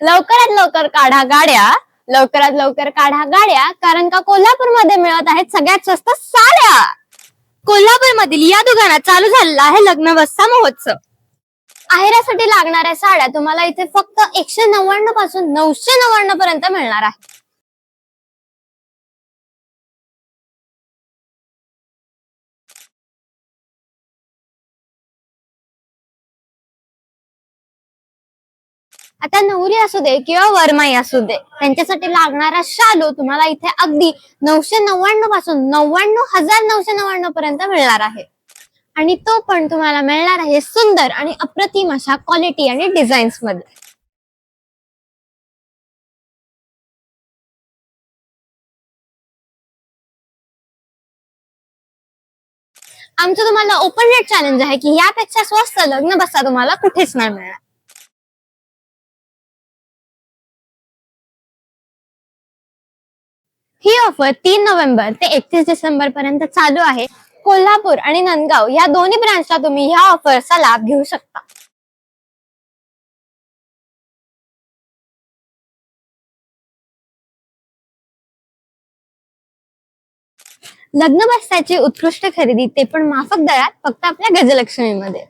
लवकरात लवकर काढा गाड्या, लवकरात लवकर काढा गाड्या, कारण का कोल्हापूरमध्ये मिळत आहेत सगळ्यात स्वस्त साड्या. कोल्हापूरमधील या दुकानात चालू झालेला आहे लग्न बस्ता महोत्सव. आहेरासाठी लागणाऱ्या साड्या तुम्हाला इथे फक्त 199 पासून 999 पर्यंत मिळणार आहे. आता नवरी असू दे किंवा वरमाई असू दे, त्यांच्यासाठी लागणारा शालू तुम्हाला इथे अगदी 999 पासून 99,999 पर्यंत मिळणार आहे. आणि तो पण तुम्हाला मिळणार आहे सुंदर आणि अप्रतिम अशा क्वालिटी आणि डिझाईन्स मध्ये. आमचं तुम्हाला ओपन रेट चॅलेंज आहे की यापेक्षा स्वस्त लग्न बस्ता तुम्हाला कुठेच नाही मिळणार. ही ऑफर 3 नोव्हेंबर ते 31 डिसेंबर पर्यंत चालू आहे. कोल्हापूर आणि नंदगाव या दोन्ही ब्रांचला तुम्ही ह्या ऑफरचा लाभ घेऊ शकता. लग्न बस्त्याची उत्कृष्ट खरेदी ते पण माफक दरात फक्त आपल्या गजलक्ष्मीमध्ये.